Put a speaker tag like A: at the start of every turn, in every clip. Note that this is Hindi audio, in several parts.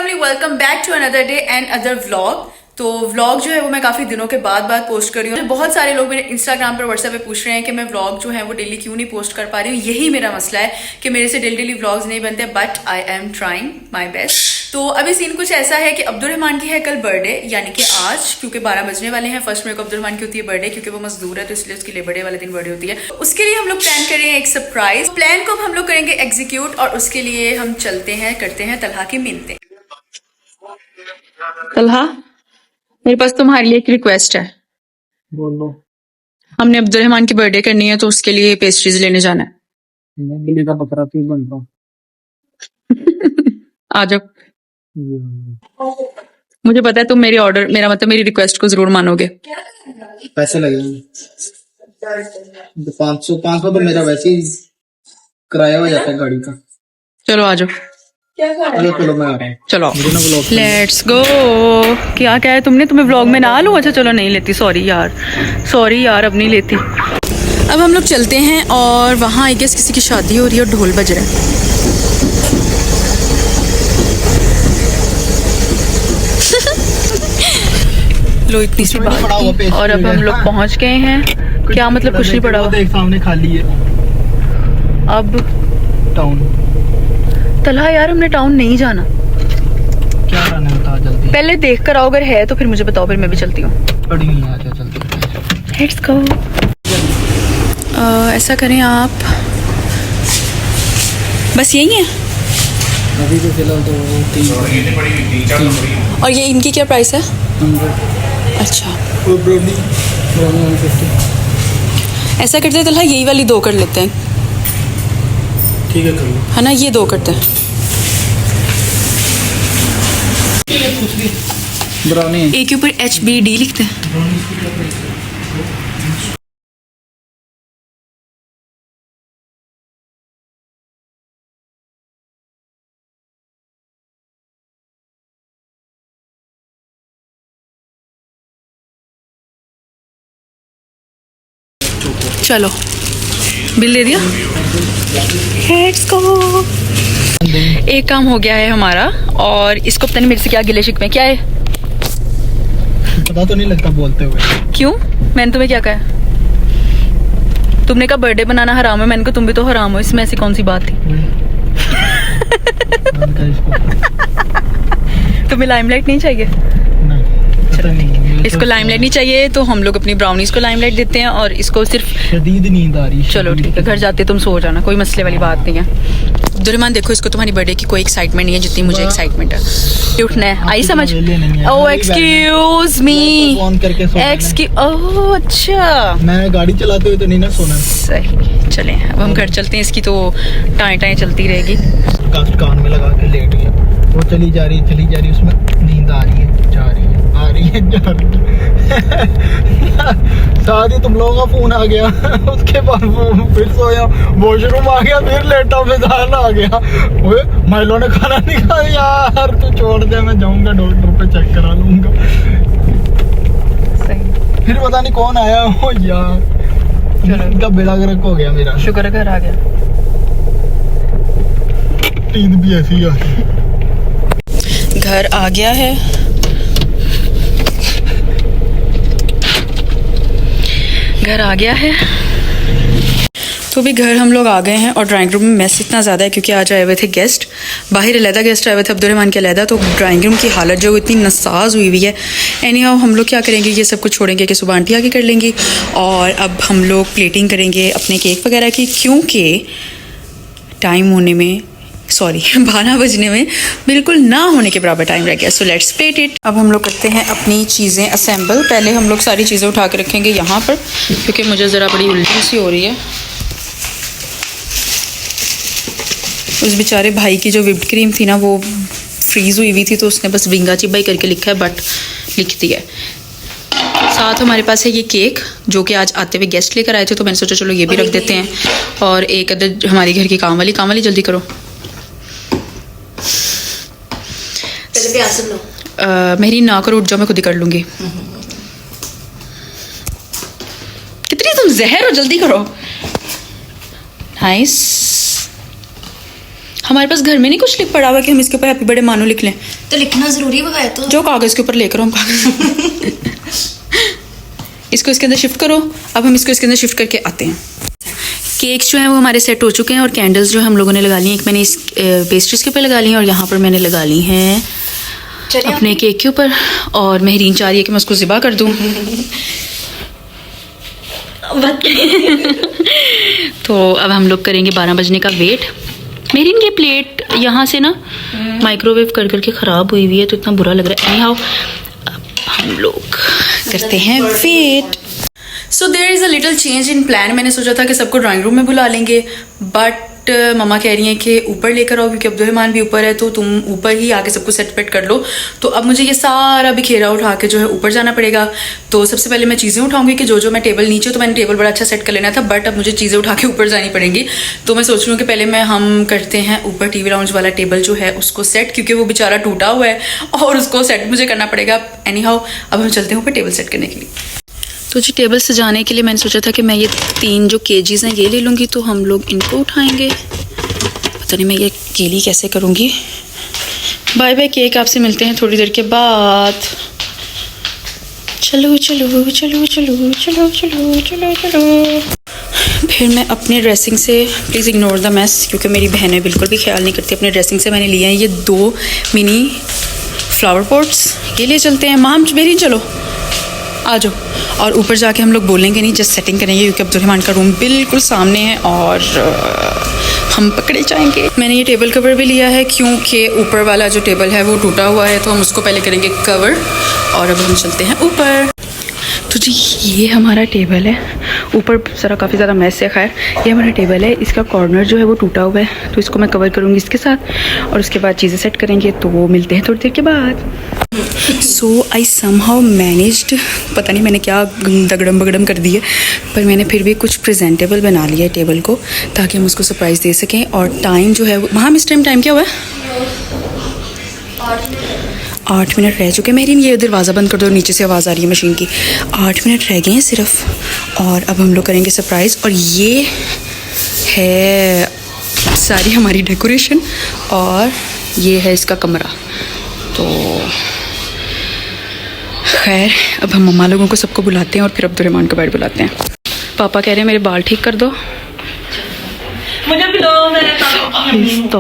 A: Family, welcome back to another day and other vlog. तो व्लॉग जो है वो मैं काफी दिनों के बाद पोस्ट कर रही हूँ। बहुत सारे लोग मेरे इंस्टाग्राम पर, व्हाट्सएप पे पूछ रहे हैं कि मैं व्लॉग जो है वो डेली क्यों नहीं पोस्ट कर पा रही हूँ। यही मेरा मसला है कि मेरे से डेली व्लॉग्स नहीं बनते, but I am trying my best. तो अभी सीन कुछ ऐसा है कि अब्दुर्रहमान की है कल बर्थडे, यानी कि आज, क्योंकि 12 बजने वाले हैं। फर्स्ट मेरे को अब्दुर्रहमान की होती है बर्थडे, क्योंकि वो मजदूर है तो इसलिए उसके लिए बर्थडे वाले दिन बर्थडे होती है। उसके लिए हम लोग प्लान कर रहे हैं एक सरप्राइज। प्लान को हम लोग करेंगे एग्जीक्यूट, और उसके लिए हम चलते हैं, करते हैं तलहा की मिन्नतें। तलहा, मेरे पास तुम्हारे लिए एक रिक्वेस्ट है।
B: बोलो।
A: हमने अब्दुर्रहमान की बर्थडे करनी है तो उसके लिए पेस्ट्रीज लेने जाना है।
B: मैं बिल्ली का बकरा क्यों बन रहा हूँ?
A: आ जाओ। मुझे पता है तुम मेरी ऑर्डर, मेरा मतलब मेरी रिक्वेस्ट को जरूर मानोगे।
B: पैसे लगेंगे 500 तो मेरा वैसे ही किराया हो जाता है गाड़ी का।
A: चलो आ जाओ।
B: चलो मैं आ रहा हूँ।
A: चलो
B: मुझे ना ब्लॉग
A: लेट्स गो। क्या क्या है तुमने, तुम्हें व्लॉग में ना लूं? अच्छा चलो नहीं लेती, सॉरी यार अब नहीं लेती। अब हम लोग चलते हैं और वहाँ आई गेस किसी की शादी हो रही है और ढोल बज रहा है। लो इतनी सी बात थी, और अब हम लोग पहुँच गए हैं। क्या मतलब कुछ नहीं पड़ा हुआ?
B: देख सामने खाली है
A: अब
B: टाउन।
A: तलहा यार हमने टाउन नहीं जाना।
B: क्या करना है बता जल्दी।
A: पहले देख कर आओ, अगर है तो फिर मुझे बताओ, फिर मैं भी चलती हूँ।
B: पड़ी नहीं है, अच्छा जल्दी।
A: Let's go. ऐसा करें आप, बस यही है।
B: अभी तो फिलहाल तो 3
A: और ये इनकी क्या प्राइस है?
B: 100।
A: अच्छा
B: और ब्राउनी 150।
A: ऐसा करते हैं तलहा, यही वाली 2 कर लेते हैं,
B: ठीक है कर लो।
A: है ना? ये 2 करते हैं।
B: ब्राउनी
A: ए के ऊपर HBD लिखते हैं। चलो बिल दे दिया। Let's go. एक काम हो गया है हमारा, और इसको पता नहीं मेरे से क्या गिले शिकवे क्या है।
B: पता तो नहीं लगता बोलते हुए।
A: क्यों? मैंने तुम्हें क्या कहा? तुमने कहा बर्थडे बनाना हराम है, मैंने कहा तुम भी तो हराम हो। इसमें ऐसी कौन सी बात थी? तुम्हें लाइमलाइट नहीं चाहिए? इसको लाइमलाइट नहीं चाहिए तो हम लोग अपनी ब्राउनीज को लाइमलाइट देते हैं, और इसको सिर्फ
B: शदीद नींद आ रही है।
A: चलो ठीक है, घर जाते तुम सो जाना, कोई मसले वाली बात नहीं है। अब्दुर्रहमान देखो, इसको तुम्हारी बर्थडे की कोई एक्साइटमेंट नहीं है जितनी मुझे एक्साइटमेंट है। ये उठना है, आई समझ? ओह एक्सक्यूज मी, ओह अच्छा,
B: मैं गाड़ी चलाते हुए तो नहीं ना सोना।
A: सही। चलें अब हम घर चलते हैं, इसकी तो टाएं टाएं चलती रहेगी।
B: कान में लगा के लेट गया, वो चली जा रही है, उसमें नींद आ रही है, जा रही है, आ रही है, जा रही है। साथ ही तुम लोगों का फोन आ गया। उसके बाद फिर सोया, वॉशरूम आ गया, फिर लेटा, फिर आ गया। ओए माइलो ने खाना नहीं खाया यार, तू छोड़ दे, मैं जाऊंगा डॉक्टर पे चेक करा लूंगा।
A: सही।
B: फिर पता नहीं कौन आया हो यार, इनका बेड़ा गर्क हो गया मेरा।
A: शुक्र घर आ गया।
B: नींद भी ऐसी आ
A: घर आ गया है। घर आ गया है तो भी घर हम लोग आ गए हैं, और ड्राइंग रूम में मैस इतना ज़्यादा है क्योंकि आज आए हुए थे गेस्ट। बाहर अलहदा गेस्ट आए हुए थे, अब्दुर्रहमान के अलहदा। तो ड्राइंग रूम की हालत जो इतनी नसाज हुई है। एनीहाउ हम लोग क्या करेंगे, ये सब कुछ छोड़ेंगे कि सुबह आंटी आके कर लेंगी, और अब हम लोग प्लेटिंग करेंगे अपने केक वगैरह की, क्योंकि टाइम होने में 12 बजने में बिल्कुल ना होने के बराबर टाइम रह गया। So let's plate it. अब हम लोग करते हैं अपनी चीज़ें असेंबल। पहले हम लोग सारी चीज़ें उठा के रखेंगे यहाँ पर, क्योंकि मुझे ज़रा बड़ी उल्टी सी हो रही है। उस बेचारे भाई की जो विप्ड क्रीम थी ना, वो फ्रीज़ हुई हुई थी, तो उसने बस विंगा चिबाई करके लिखा है, बट लिख दिया है। साथ हमारे पास है ये केक, जो कि आज आते हुए गेस्ट लेकर आए थे, तो मैंने सोचा चलो ये भी रख देते हैं। और एक अदर हमारी घर की काम वाली जल्दी करो। मेरी ना करो, उठ जाओ, मैं खुद ही कर लूँगी। कितनी तुम जहर हो, जल्दी करो। नाइस। हमारे पास घर में नहीं कुछ लिख पड़ा हुआ कि हम इसके ऊपर हैप्पी बर्थडे मानो लिख लें?
C: तो लिखना जरूरी है तो।
A: जो कागज़ के ऊपर लेकर हम कागज़ इसको इसके अंदर शिफ्ट करो। अब हम इसको इसके अंदर शिफ्ट करके आते हैं। केक्स जो हैं वो हमारे सेट हो चुके हैं और कैंडल्स जो हम लोगों ने लगा ली हैं। एक मैंने इस पेस्ट्रीज के ऊपर लगा ली हैं और यहाँ पर मैंने लगा ली हैं अपने केक के ऊपर। और महरीन चाह रही है कि मैं उसको ज़िबा कर दूँ। तो अब हम लोग करेंगे 12 बजने का वेट। महरीन की प्लेट यहाँ से ना माइक्रोवेव कर करके ख़राब हुई हुई है तो इतना बुरा लग रहा है। एनीहाउ हम लोग करते हैं wait. So there is a little change in plan. मैंने सोचा था कि सबको ड्राइंग रूम में बुला लेंगे, बट मम्मा कह रही हैं कि ऊपर लेकर आओ क्योंकि अब्दुर्रहमान भी ऊपर है तो तुम ऊपर ही आके सबको सेट पेट कर लो। तो अब मुझे ये सारा बिखेरा उठा के जो है ऊपर जाना पड़ेगा। तो सबसे पहले मैं चीज़ें उठाऊंगी कि जो मैं टेबल नीचे, तो मैंने टेबल बड़ा अच्छा सेट कर लेना था, बट अब मुझे चीज़ें उठा के ऊपर जानी पड़ेंगी। तो मैं सोच रही हूँ कि पहले हम करते हैं ऊपर टीवी लाउंज वाला टेबल जो है उसको सेट, क्योंकि वो बेचारा टूटा हुआ है और उसको सेट मुझे करना पड़ेगा। एनीहाउ अब हम चलते हैं ऊपर टेबल सेट करने के लिए। तो जी टेबल सजाने के लिए मैंने सोचा था कि मैं ये 3 जो केजीज़ हैं ये ले लूँगी, तो हम लोग इनको उठाएंगे। पता नहीं मैं ये केली कैसे करूँगी। बाय बाय केक, आपसे मिलते हैं थोड़ी देर के बाद। चलो चलो चलो चलो चलो चलो चलो चलो। फिर मैं अपने ड्रेसिंग से, प्लीज़ इग्नोर द मैस, क्योंकि मेरी बहनें बिल्कुल भी ख्याल नहीं करती। अपने ड्रेसिंग से मैंने लिए हैं ये 2 मिनी फ्लावर पॉट्स, ये लिए चलते हैं। माम मेरी चलो आ जाओ। और ऊपर जाके हम लोग बोलेंगे नहीं, जस्ट सेटिंग करेंगे क्योंकि अब्दुर्रहमान का रूम बिल्कुल सामने है और हम पकड़े जाएंगे। मैंने ये टेबल कवर भी लिया है क्योंकि ऊपर वाला जो टेबल है वो टूटा हुआ है, तो हम उसको पहले करेंगे कवर। और अब हम चलते हैं ऊपर। तो जी ये हमारा टेबल है। ऊपर सारा काफ़ी ज़्यादा मैस है। खैर ये हमारा टेबल है, इसका कॉर्नर जो है वो टूटा हुआ है, तो इसको मैं कवर करूँगी इसके साथ और उसके बाद चीज़ें सेट करेंगे। तो वो मिलते हैं थोड़ी देर के बाद। सो आई समहाउ मैनेज्ड, पता नहीं मैंने क्या दगड़म बगड़म कर दी है, पर मैंने फिर भी कुछ प्रेजेंटेबल बना लिया है टेबल को, ताकि हम उसको सरप्राइज़ दे सकें। और टाइम जो है वहाँ इस टाइम क्या हुआ है? 8 मिनट रह चुके हैं। मेरी ये दरवाज़ा बंद कर दो, नीचे से आवाज़ आ रही है मशीन की। 8 मिनट रह गए हैं सिर्फ, और अब हम लोग करेंगे सरप्राइज़। और ये है सारी हमारी डेकोरेशन और ये है इसका कमरा। तो खैर अब हम मम्मा लोगों को सबको बुलाते हैं और फिर अब्दुर्रहमान को बैठ बुलाते हैं। पापा कह रहे हैं मेरे बाल ठीक कर दो।
C: मुझे भी दो।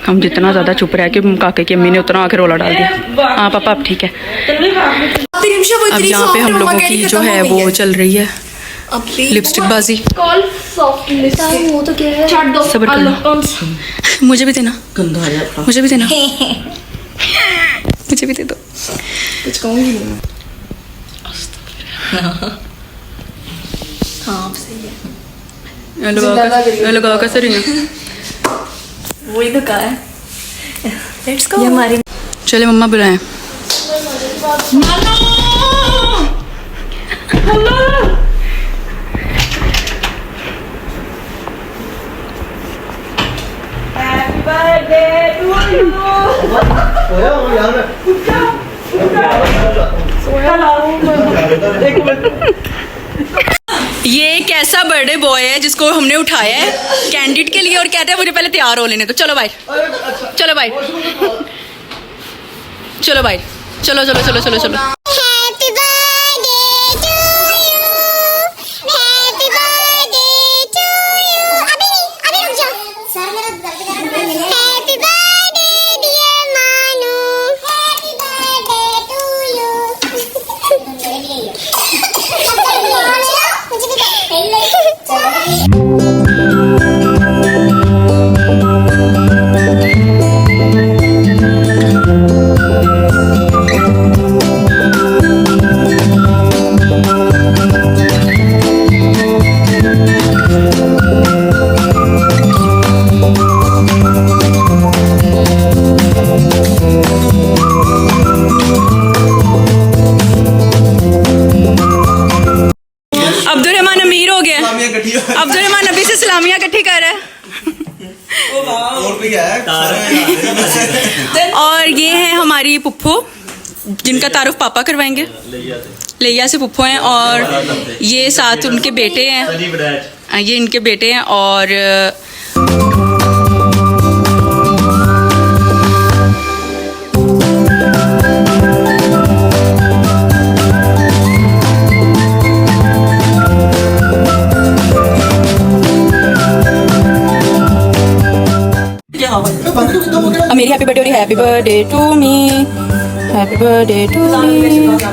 A: हम जितना ज़्यादा चुप रहे कि काके की अम्मी ने उतना आकर रोला डाल दिया। हाँ पापा अब ठीक है। अब यहाँ पे हम लोगों की जो है वो चल रही है लिपस्टिक बाजी।
C: वो तो क्या है?
A: सब्र कर लो। मुझे भी देना, मुझे भी देना, मुझे भी दे दो।
C: कुछ कहूँगी नहीं। हाँ सही है।
A: लगा कैसे रही है?
C: वही तो कहा है। Let's go. ये हमारी
A: चले मम्मा बुलाएं।
C: Happy birthday to you.
A: ये एक ऐसा बर्थडे बॉय है जिसको हमने उठाया है कैंडिड के लिए और कहते हैं मुझे पहले तैयार हो लेने दो। चलो भाई, चलो भाई, चलो भाई, चलो चलो चलो चलो चलो।
D: Happy birthday to you. Happy birthday to you. अभी रुक जाओ। सर मेरा दर्द कर रहा है। Happy birthday dear Manu. Happy birthday to you. मुझे भी
A: अब्दुर्रहमान अमीर हो गया। अब्दुर्रहमान अभी से सलामियाँ इकट्ठी कर रहा है। और ये है हमारी पुप्पो जिनका तारुफ पापा करवाएंगे। लिया से पुप्पो हैं और ये साथ उनके बेटे हैं। ये इनके बेटे हैं और मेरी हैप्पी बर्थडे हो रही है, happy birthday to me, happy birthday to me.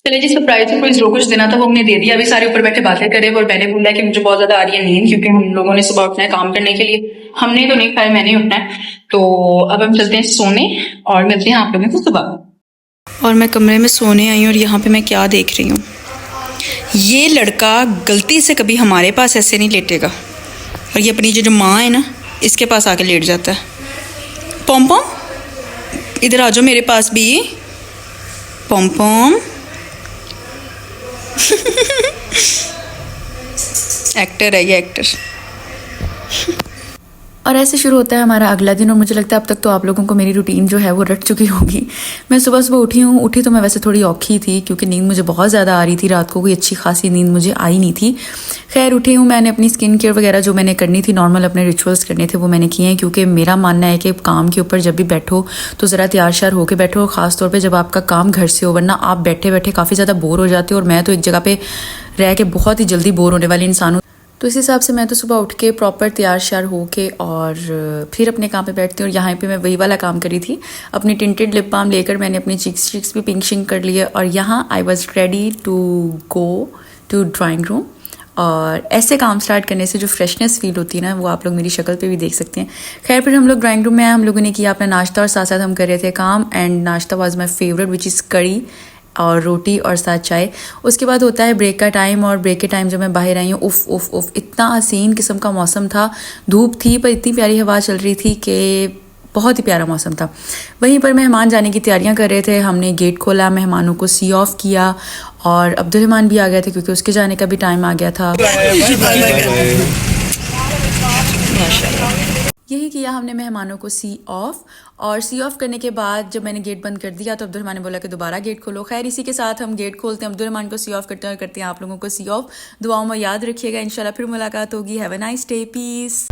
A: चलिए जी, सरप्राइज सरप्राइज जो कुछ देना था वो हमने दे दिया। अभी सारे ऊपर बैठे बातें करे और मैंने बोला कि मुझे बहुत ज्यादा आ रही है नींद, क्योंकि हम लोगों ने सुबह उठना है काम करने के लिए। हमने तो नहीं खाया, मैंने उठना है। तो अब हम चलते हैं सोने और मिलते हैं आप लोगों को सुबह। और मैं कमरे में सोने आई हूँ और यहाँ पे मैं क्या देख रही हूँ, ये लड़का गलती से कभी हमारे पास ऐसे नहीं लेटेगा, और ये अपनी जो माँ है ना, इसके पास आके लेट जाता है। पॉम पॉम इधर आ जाओ मेरे पास भी, पॉम पॉम। एक्टर है ये, एक्टर। और ऐसे शुरू होता है हमारा अगला दिन, और मुझे लगता है अब तक तो आप लोगों को मेरी रूटीन जो है वो रट चुकी होगी। मैं सुबह सुबह उठी तो मैं वैसे थोड़ी औखी थी, क्योंकि नींद मुझे बहुत ज़्यादा आ रही थी। रात को कोई अच्छी खासी नींद मुझे आई नहीं थी। खैर उठी हूँ, मैंने अपनी स्किन केयर वगैरह जो मैंने करनी थी, नॉर्मल अपने रिचुअल्स करने थे, वो मैंने किए हैं। क्योंकि मेरा मानना है कि काम के ऊपर जब भी बैठो तो ज़रा तैयार श्यार होकर बैठो, ख़ासतौर पर जब आपका काम घर से हो, वरना आप बैठे बैठे काफ़ी ज़्यादा बोर हो जाते हो। और मैं तो एक जगह पर रह के बहुत ही जल्दी बोर होने वाली इंसान हूँ। तो इस हिसाब से मैं तो सुबह उठ के प्रॉपर तैयार श्यार हो के और फिर अपने काम पे बैठती हूँ। और यहाँ पे मैं वही वाला काम करी थी, अपनी टिंटेड लिप बाम लेकर मैंने अपनी चिक्स भी पिंकिंग कर लिए। और यहाँ I was ready to go to drawing room. और ऐसे काम स्टार्ट करने से जो फ्रेशनेस फील होती है ना, वो आप लोग मेरी शक्ल पे भी देख सकते हैं। खैर फिर हम लोग ड्राइंग रूम में आए, हम लोगों ने किया अपना नाश्ता और साथ साथ हम कर रहे थे काम। एंड नाश्ता was my favourite, which is कड़ी और रोटी और साथ चाय। उसके बाद होता है ब्रेक का टाइम, और ब्रेक के टाइम जब मैं बाहर आई हूँ, उफ उफ उफ, इतना हसीन किस्म का मौसम था। धूप थी पर इतनी प्यारी हवा चल रही थी कि बहुत ही प्यारा मौसम था। वहीं पर मेहमान जाने की तैयारियां कर रहे थे। हमने गेट खोला, मेहमानों को सी ऑफ किया, और अब्दुलरहमान भी आ गए थे क्योंकि उसके जाने का भी टाइम आ गया था। यही किया हमने मेहमानों को सी ऑफ। और सी ऑफ करने के बाद जब मैंने गेट बंद कर दिया तो अब्दुलरहमान ने बोला कि दोबारा गेट खोलो। खैर इसी के साथ हम गेट खोलते हैं, अब्दुलरहमान को सी ऑफ करते हैं और करते हैं आप लोगों को सी ऑफ। दुआओं में याद रखिएगा, इंशाल्लाह फिर मुलाकात होगी। Have a nice day, piece.